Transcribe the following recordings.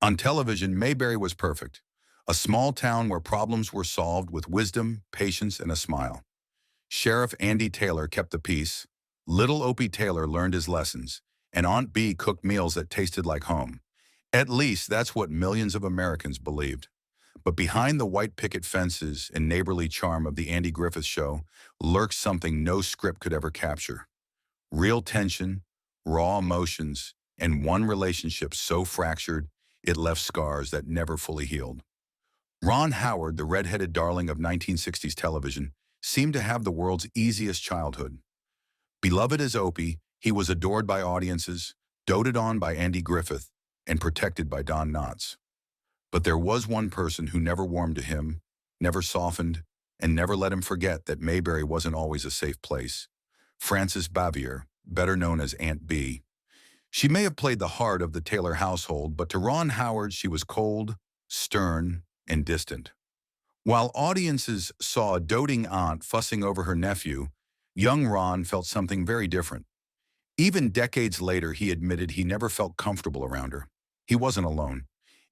On television, Mayberry was perfect. A small town where problems were solved with wisdom, patience, and a smile. Sheriff Andy Taylor kept the peace. Little Opie Taylor learned his lessons. And Aunt Bee cooked meals that tasted like home. At least that's what millions of Americans believed. But behind the white picket fences and neighborly charm of the Andy Griffith Show lurks something no script could ever capture. Real tension, raw emotions, and one relationship so fractured it left scars that never fully healed. Ron Howard, the red-headed darling of 1960s television, seemed to have the world's easiest childhood. Beloved as Opie, he was adored by audiences, doted on by Andy Griffith, and protected by Don Knotts. But there was one person who never warmed to him, never softened, and never let him forget that Mayberry wasn't always a safe place. Frances Bavier, better known as Aunt Bee. She may have played the heart of the Taylor household, but to Ron Howard she was cold, stern, and distant. While audiences saw a doting aunt fussing over her nephew, young Ron felt something very different. Even decades later, he admitted he never felt comfortable around her. He wasn't alone.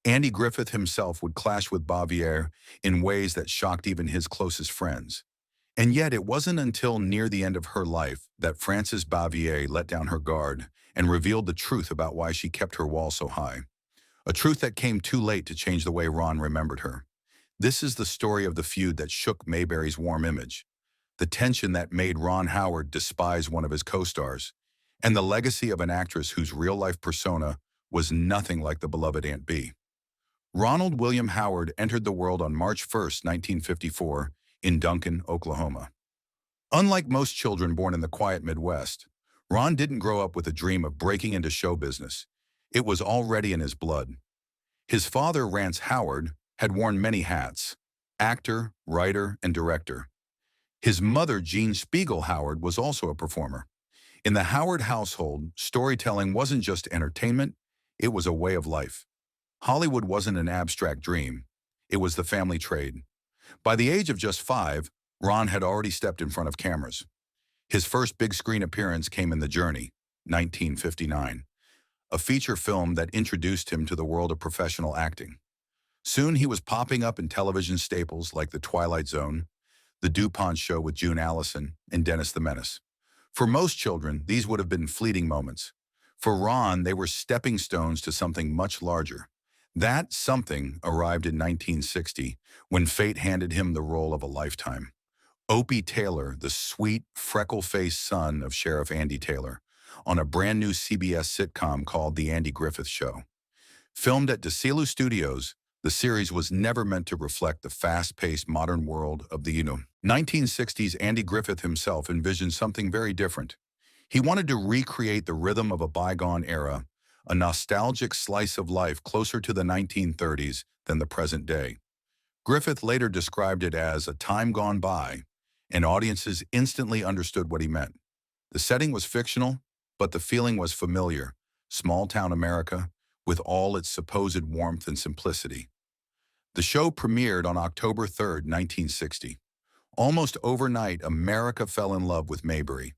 Andy Griffith himself would clash with Bavier in ways that shocked even his closest friends. And yet it wasn't until near the end of her life that Frances Bavier let down her guard and revealed the truth about why she kept her wall so high. A truth that came too late to change the way Ron remembered her. This is the story of the feud that shook Mayberry's warm image, the tension that made Ron Howard despise one of his co-stars, and the legacy of an actress whose real-life persona was nothing like the beloved Aunt Bee. Ronald William Howard entered the world on March 1st, 1954, in Duncan, Oklahoma. Unlike most children born in the quiet Midwest, Ron didn't grow up with a dream of breaking into show business. It was already in his blood. His father, Rance Howard, had worn many hats: actor, writer, and director. His mother, Jean Spiegel Howard, was also a performer. In the Howard household, storytelling wasn't just entertainment, it was a way of life. Hollywood wasn't an abstract dream. It was the family trade. By the age of just 5, Ron had already stepped in front of cameras. His first big screen appearance came in The Journey, 1959, a feature film that introduced him to the world of professional acting. Soon he was popping up in television staples like The Twilight Zone, The DuPont Show with June Allison, and Dennis the Menace. For most children, these would have been fleeting moments. For Ron, they were stepping stones to something much larger. That something arrived in 1960 when fate handed him the role of a lifetime. Opie Taylor, the sweet, freckle-faced son of Sheriff Andy Taylor, on a brand new CBS sitcom called The Andy Griffith Show. Filmed at DeSilu Studios, the series was never meant to reflect the fast-paced modern world of the 1960s. Andy Griffith himself envisioned something very different. He wanted to recreate the rhythm of a bygone era, a nostalgic slice of life closer to the 1930s than the present day. Griffith later described it as a time gone by, and audiences instantly understood what he meant. The setting was fictional, but the feeling was familiar: small-town America, with all its supposed warmth and simplicity. The show premiered on October 3rd, 1960. Almost overnight, America fell in love with Mayberry.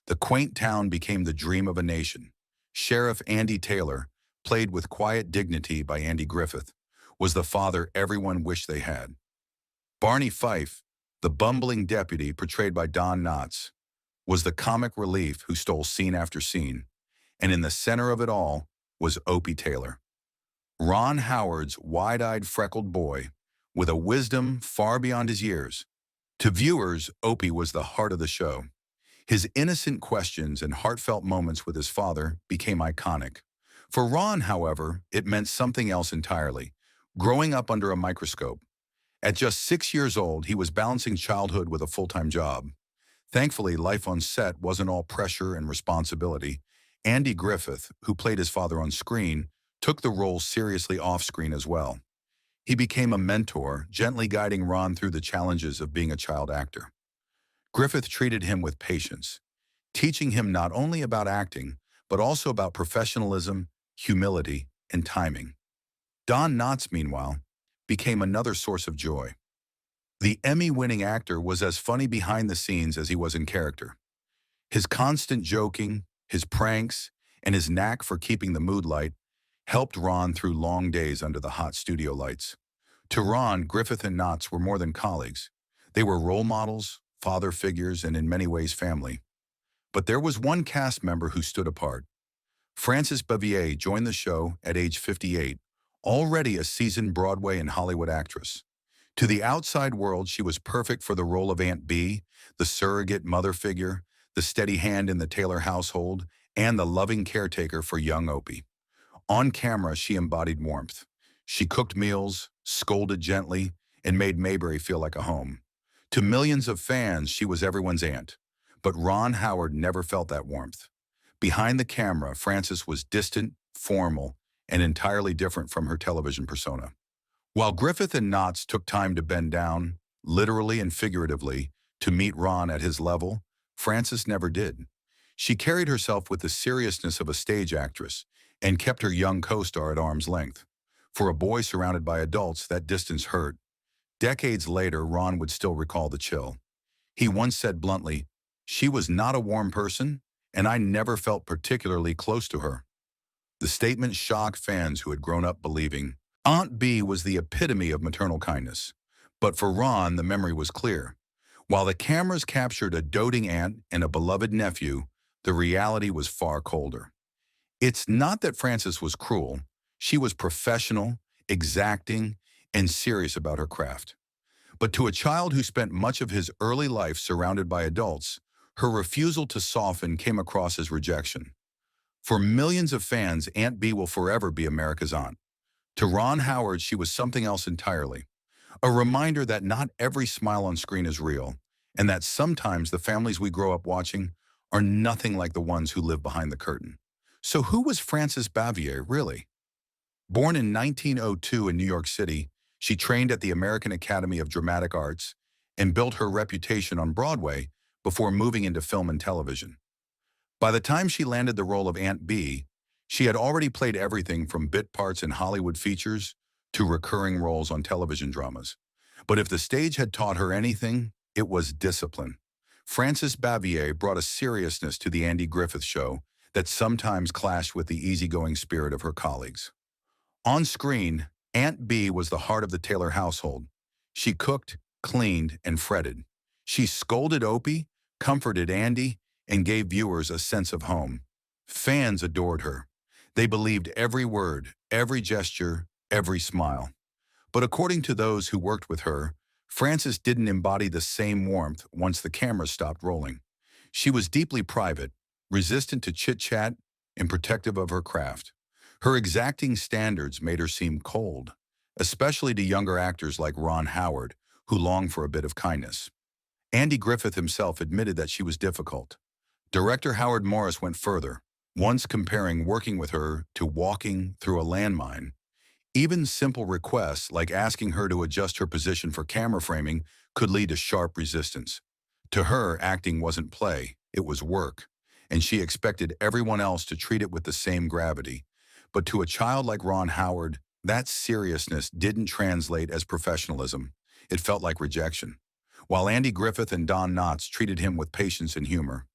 The quaint town became the dream of a nation. Sheriff Andy Taylor, played with quiet dignity by Andy Griffith, was the father everyone wished they had. Barney Fife, the bumbling deputy portrayed by Don Knotts, was the comic relief who stole scene after scene. And in the center of it all was Opie Taylor, Ron Howard's wide-eyed freckled boy with a wisdom far beyond his years. To viewers, Opie was the heart of the show. His innocent questions and heartfelt moments with his father became iconic. For Ron, however, it meant something else entirely: growing up under a microscope. At just 6 years old, he was balancing childhood with a full-time job. Thankfully, life on set wasn't all pressure and responsibility. Andy Griffith, who played his father on screen, took the role seriously off-screen as well. He became a mentor, gently guiding Ron through the challenges of being a child actor. Griffith treated him with patience, teaching him not only about acting, but also about professionalism, humility, and timing. Don Knotts, meanwhile, became another source of joy. The Emmy-winning actor was as funny behind the scenes as he was in character. His constant joking, his pranks, and his knack for keeping the mood light helped Ron through long days under the hot studio lights. To Ron, Griffith and Knotts were more than colleagues. They were role models, father figures, and in many ways family. But there was one cast member who stood apart. Frances Bavier joined the show at age 58, already a seasoned Broadway and Hollywood actress. To the outside world, she was perfect for the role of Aunt Bee, the surrogate mother figure, the steady hand in the Taylor household, and the loving caretaker for young Opie. On camera, she embodied warmth. She cooked meals, scolded gently, and made Mayberry feel like a home. To millions of fans, she was everyone's aunt. But Ron Howard never felt that warmth. Behind the camera, Frances was distant, formal, and entirely different from her television persona. While Griffith and Knotts took time to bend down, literally and figuratively, to meet Ron at his level, Frances never did. She carried herself with the seriousness of a stage actress and kept her young co-star at arm's length. For a boy surrounded by adults, that distance hurt. Decades later, Ron would still recall the chill. He once said bluntly, "She was not a warm person, and I never felt particularly close to her." The statement shocked fans who had grown up believing Aunt Bee was the epitome of maternal kindness. But for Ron, the memory was clear. While the cameras captured a doting aunt and a beloved nephew, the reality was far colder. It's not that Frances was cruel. She was professional, exacting, and serious about her craft. But to a child who spent much of his early life surrounded by adults, her refusal to soften came across as rejection. For millions of fans, Aunt Bee will forever be America's aunt. To Ron Howard, she was something else entirely. A reminder that not every smile on screen is real, and that sometimes the families we grow up watching are nothing like the ones who live behind the curtain. So who was Frances Bavier, really? Born in 1902 in New York City, she trained at the American Academy of Dramatic Arts and built her reputation on Broadway before moving into film and television. By the time she landed the role of Aunt Bee, she had already played everything from bit parts in Hollywood features to recurring roles on television dramas. But if the stage had taught her anything, it was discipline. Frances Bavier brought a seriousness to the Andy Griffith Show that sometimes clashed with the easygoing spirit of her colleagues. On screen, Aunt Bee was the heart of the Taylor household. She cooked, cleaned, and fretted. She scolded Opie, comforted Andy, and gave viewers a sense of home. Fans adored her. They believed every word, every gesture, every smile. But according to those who worked with her, Frances didn't embody the same warmth once the cameras stopped rolling. She was deeply private, resistant to chit-chat, and protective of her craft. Her exacting standards made her seem cold, especially to younger actors like Ron Howard, who longed for a bit of kindness. Andy Griffith himself admitted that she was difficult. Director Howard Morris went further, once comparing working with her to walking through a landmine. Even simple requests like asking her to adjust her position for camera framing could lead to sharp resistance. To her, acting wasn't play, it was work, and she expected everyone else to treat it with the same gravity. But to a child like Ron Howard, that seriousness didn't translate as professionalism. It felt like rejection. While Andy Griffith and Don Knotts treated him with patience and humor,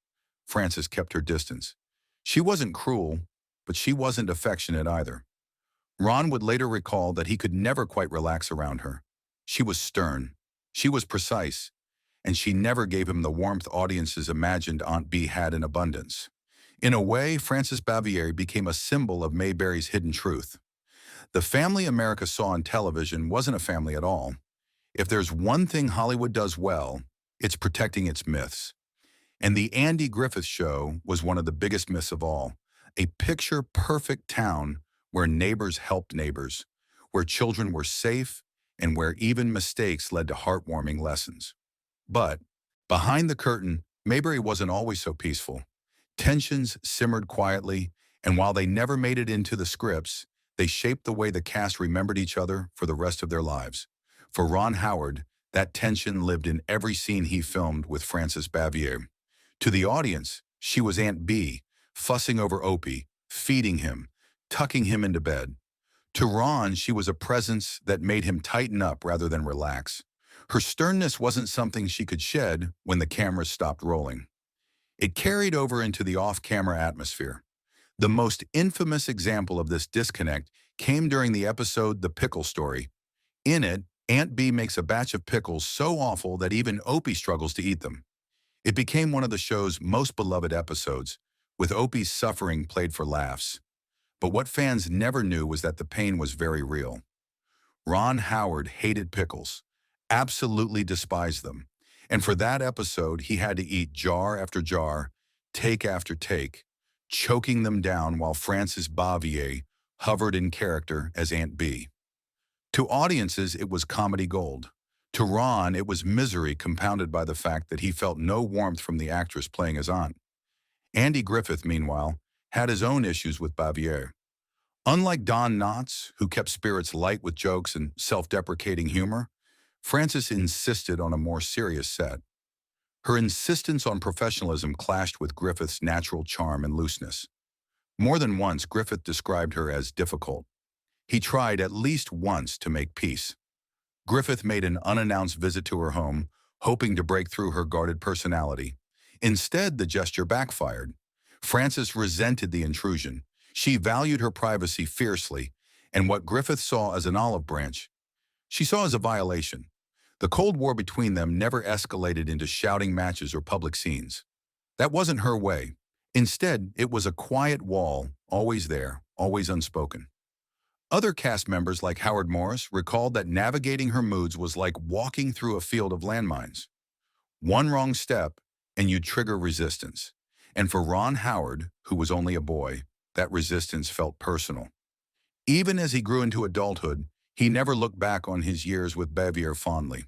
Frances kept her distance. She wasn't cruel, but she wasn't affectionate either. Ron would later recall that he could never quite relax around her. She was stern, she was precise, and she never gave him the warmth audiences imagined Aunt Bee had in abundance. In a way, Frances Bavier became a symbol of Mayberry's hidden truth. The family America saw on television wasn't a family at all. If there's one thing Hollywood does well, it's protecting its myths. And the Andy Griffith Show was one of the biggest myths of all. A picture-perfect town where neighbors helped neighbors, where children were safe, and where even mistakes led to heartwarming lessons. But behind the curtain, Mayberry wasn't always so peaceful. Tensions simmered quietly, and while they never made it into the scripts, they shaped the way the cast remembered each other for the rest of their lives. For Ron Howard, that tension lived in every scene he filmed with Frances Bavier. To the audience, she was Aunt Bee, fussing over Opie, feeding him, tucking him into bed. To Ron, she was a presence that made him tighten up rather than relax. Her sternness wasn't something she could shed when the cameras stopped rolling. It carried over into the off-camera atmosphere. The most infamous example of this disconnect came during the episode The Pickle Story. In it, Aunt Bee makes a batch of pickles so awful that even Opie struggles to eat them. It became one of the show's most beloved episodes, with Opie's suffering played for laughs. But what fans never knew was that the pain was very real. Ron Howard hated pickles, absolutely despised them. And for that episode, he had to eat jar after jar, take after take, choking them down while Frances Bavier hovered in character as Aunt Bee. To audiences, it was comedy gold. To Ron, it was misery compounded by the fact that he felt no warmth from the actress playing his aunt. Andy Griffith, meanwhile, had his own issues with Bavier. Unlike Don Knotts, who kept spirits light with jokes and self-deprecating humor, Frances insisted on a more serious set. Her insistence on professionalism clashed with Griffith's natural charm and looseness. More than once, Griffith described her as difficult. He tried at least once to make peace. Griffith made an unannounced visit to her home, hoping to break through her guarded personality. Instead, the gesture backfired. Frances resented the intrusion. She valued her privacy fiercely, and what Griffith saw as an olive branch, she saw as a violation. The Cold War between them never escalated into shouting matches or public scenes. That wasn't her way. Instead, it was a quiet wall, always there, always unspoken. Other cast members like Howard Morris recalled that navigating her moods was like walking through a field of landmines. One wrong step, and you'd trigger resistance. And for Ron Howard, who was only a boy, that resistance felt personal. Even as he grew into adulthood, he never looked back on his years with Bavier fondly.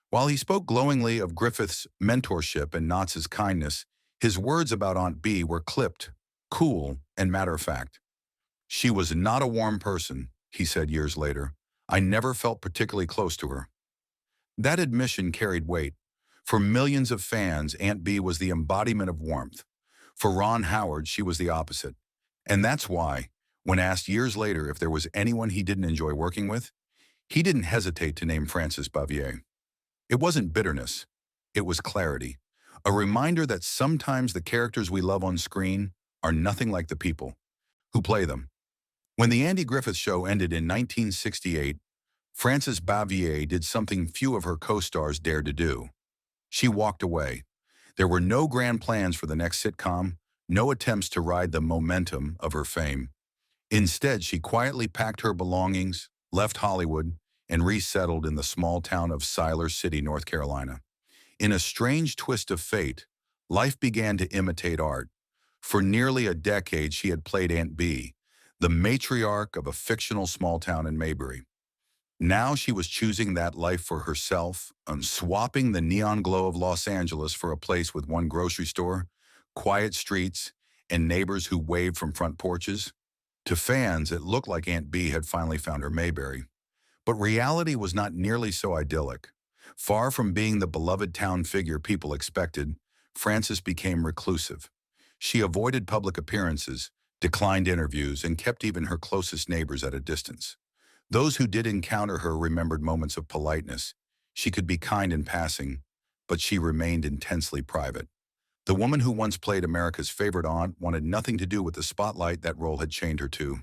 While he spoke glowingly of Griffith's mentorship and Knotts' kindness, his words about Aunt Bee were clipped, cool, and matter-of-fact. "She was not a warm person," he said years later. "I never felt particularly close to her." That admission carried weight. For millions of fans, Aunt Bee was the embodiment of warmth. For Ron Howard, she was the opposite. And that's why, when asked years later if there was anyone he didn't enjoy working with, he didn't hesitate to name Frances Bavier. It wasn't bitterness. It was clarity. A reminder that sometimes the characters we love on screen are nothing like the people who play them. When the Andy Griffith Show ended in 1968, Frances Bavier did something few of her co-stars dared to do. She walked away. There were no grand plans for the next sitcom, no attempts to ride the momentum of her fame. Instead, she quietly packed her belongings, left Hollywood, and resettled in the small town of Siler City, North Carolina. In a strange twist of fate, life began to imitate art. For nearly a decade, she had played Aunt Bee, the matriarch of a fictional small town in Mayberry. Now she was choosing that life for herself, swapping the neon glow of Los Angeles for a place with one grocery store, quiet streets, and neighbors who waved from front porches. To fans, it looked like Aunt Bee had finally found her Mayberry. But reality was not nearly so idyllic. Far from being the beloved town figure people expected, Frances became reclusive. She avoided public appearances, declined interviews, and kept even her closest neighbors at a distance. Those who did encounter her remembered moments of politeness. She could be kind in passing, but she remained intensely private. The woman who once played America's favorite aunt wanted nothing to do with the spotlight that role had chained her to.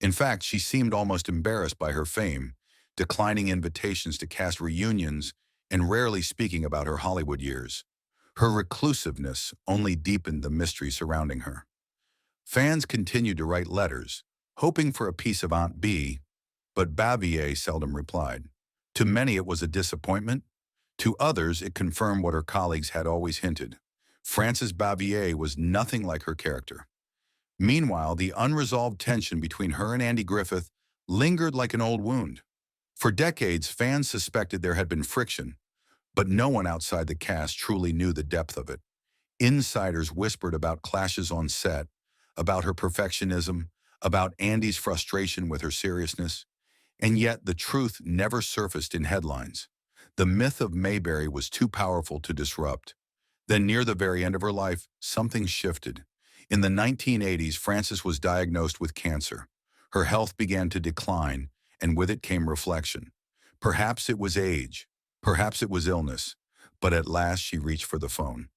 In fact, she seemed almost embarrassed by her fame, declining invitations to cast reunions and rarely speaking about her Hollywood years. Her reclusiveness only deepened the mystery surrounding her. Fans continued to write letters, hoping for a piece of Aunt Bee, but Bavier seldom replied. To many it was a disappointment. To others it confirmed what her colleagues had always hinted. Frances Bavier was nothing like her character. Meanwhile, the unresolved tension between her and Andy Griffith lingered like an old wound. For decades, fans suspected there had been friction, but no one outside the cast truly knew the depth of it. Insiders whispered about clashes on set, about her perfectionism, about Andy's frustration with her seriousness, and yet the truth never surfaced in headlines. The myth of Mayberry was too powerful to disrupt. Then near the very end of her life, something shifted. In the 1980s, Frances was diagnosed with cancer. Her health began to decline, and with it came reflection. Perhaps it was age, perhaps it was illness, but at last she reached for the phone.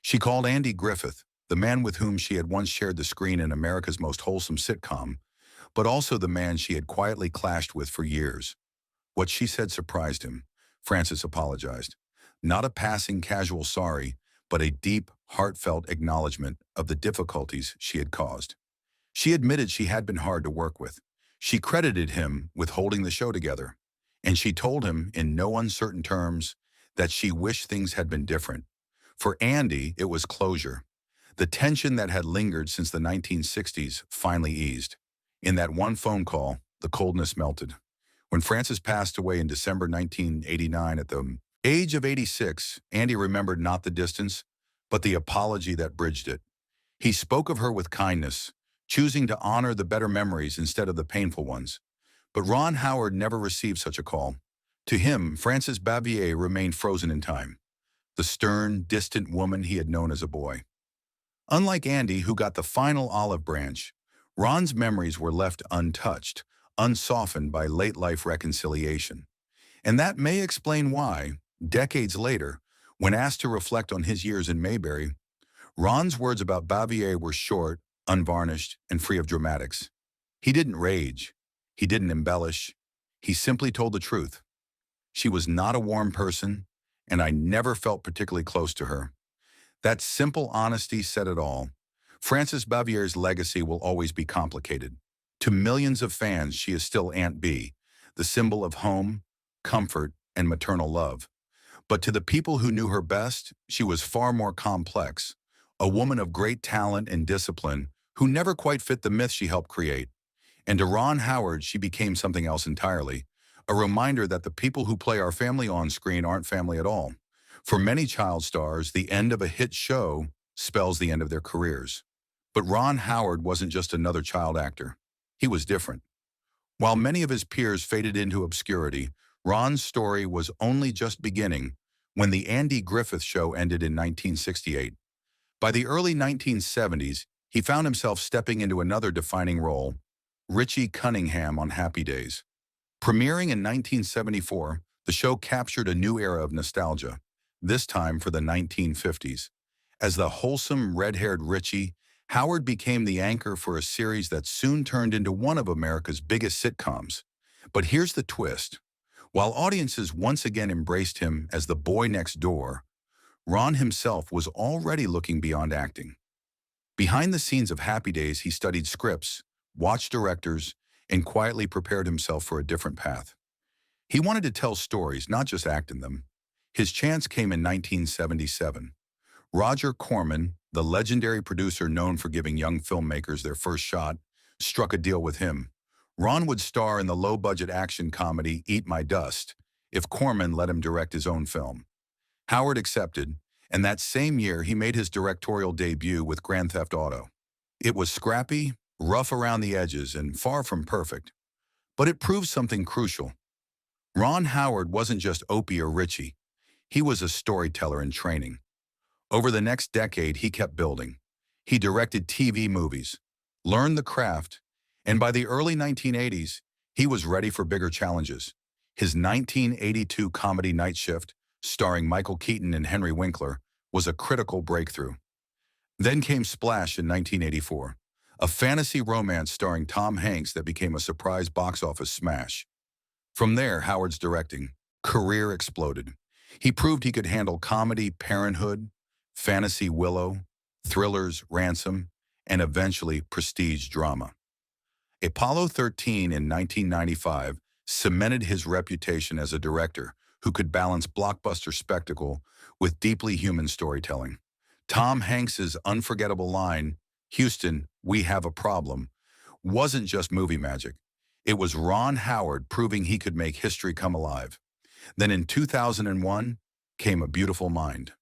She called Andy Griffith, the man with whom she had once shared the screen in America's most wholesome sitcom, but also the man she had quietly clashed with for years. What she said surprised him. Frances apologized. Not a passing casual sorry, but a deep, heartfelt acknowledgement of the difficulties she had caused. She admitted she had been hard to work with. She credited him with holding the show together. And she told him in no uncertain terms that she wished things had been different. For Andy, it was closure. The tension that had lingered since the 1960s finally eased. In that one phone call, the coldness melted. When Frances passed away in December 1989 at the age of 86, Andy remembered not the distance, but the apology that bridged it. He spoke of her with kindness, choosing to honor the better memories instead of the painful ones. But Ron Howard never received such a call. To him, Frances Bavier remained frozen in time, the stern, distant woman he had known as a boy. Unlike Andy, who got the final olive branch, Ron's memories were left untouched, unsoftened by late-life reconciliation. And that may explain why, decades later, when asked to reflect on his years in Mayberry, Ron's words about Bavier were short, unvarnished, and free of dramatics. He didn't rage. He didn't embellish. He simply told the truth. She was not a warm person, and I never felt particularly close to her. That simple honesty said it all. Frances Bavier's legacy will always be complicated. To millions of fans, she is still Aunt B, the symbol of home, comfort, and maternal love. But to the people who knew her best, she was far more complex, a woman of great talent and discipline who never quite fit the myth she helped create. And to Ron Howard, she became something else entirely, a reminder that the people who play our family on screen aren't family at all. For many child stars, the end of a hit show spells the end of their careers. But Ron Howard wasn't just another child actor. He was different. While many of his peers faded into obscurity, Ron's story was only just beginning when the Andy Griffith Show ended in 1968. By the early 1970s, he found himself stepping into another defining role, Richie Cunningham on Happy Days. Premiering in 1974, the show captured a new era of nostalgia, this time for the 1950s. As the wholesome, red-haired Richie, Howard became the anchor for a series that soon turned into one of America's biggest sitcoms. But here's the twist. While audiences once again embraced him as the boy next door, Ron himself was already looking beyond acting. Behind the scenes of Happy Days, he studied scripts, watched directors, and quietly prepared himself for a different path. He wanted to tell stories, not just act in them. His chance came in 1977. Roger Corman, the legendary producer known for giving young filmmakers their first shot, struck a deal with him. Ron would star in the low-budget action comedy Eat My Dust if Corman let him direct his own film. Howard accepted, and that same year he made his directorial debut with Grand Theft Auto. It was scrappy, rough around the edges, and far from perfect. But it proved something crucial. Ron Howard wasn't just Opie or Richie. He was a storyteller in training. Over the next decade, he kept building. He directed TV movies, learned the craft, and by the early 1980s, he was ready for bigger challenges. His 1982 comedy Night Shift, starring Michael Keaton and Henry Winkler, was a critical breakthrough. Then came Splash in 1984, a fantasy romance starring Tom Hanks that became a surprise box office smash. From there, Howard's directing career exploded. He proved he could handle comedy Parenthood, fantasy Willow, thrillers Ransom, and eventually prestige drama. Apollo 13 in 1995 cemented his reputation as a director who could balance blockbuster spectacle with deeply human storytelling. Tom Hanks's unforgettable line, "Houston, we have a problem," wasn't just movie magic. It was Ron Howard proving he could make history come alive. Then in 2001 came A Beautiful Mind.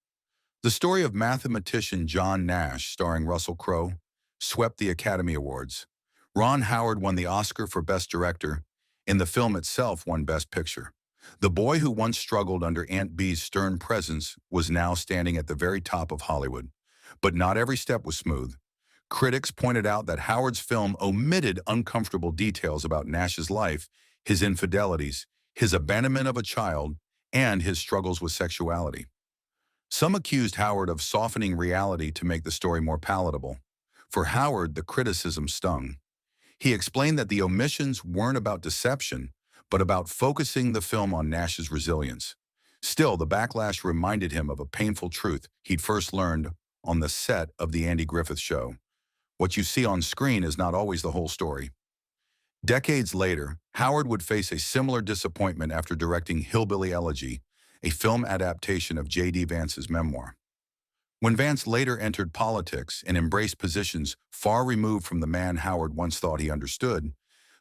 The story of mathematician John Nash, starring Russell Crowe, swept the Academy Awards. Ron Howard won the Oscar for Best Director, and the film itself won Best Picture. The boy who once struggled under Aunt B's stern presence was now standing at the very top of Hollywood. But not every step was smooth. Critics pointed out that Howard's film omitted uncomfortable details about Nash's life, his infidelities, his abandonment of a child, and his struggles with sexuality. Some accused Howard of softening reality to make the story more palatable. For Howard, the criticism stung. He explained that the omissions weren't about deception, but about focusing the film on Nash's resilience. Still, the backlash reminded him of a painful truth he'd first learned on the set of The Andy Griffith Show. What you see on screen is not always the whole story. Decades later, Howard would face a similar disappointment after directing Hillbilly Elegy, a film adaptation of J.D. Vance's memoir. When Vance later entered politics and embraced positions far removed from the man Howard once thought he understood,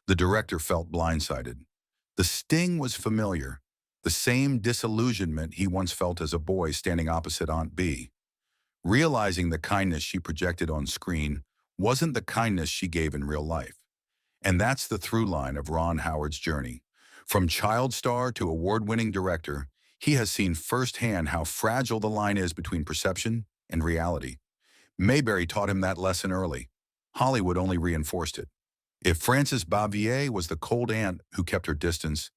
the director felt blindsided. The sting was familiar, the same disillusionment he once felt as a boy standing opposite Aunt Bee. Realizing the kindness she projected on screen wasn't the kindness she gave in real life. And that's the through line of Ron Howard's journey. From child star to award-winning director, he has seen firsthand how fragile the line is between perception and reality. Mayberry taught him that lesson early. Hollywood only reinforced it. If Frances Bavier was the cold aunt who kept her distance,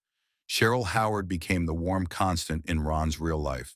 Cheryl Howard became the warm constant in Ron's real life.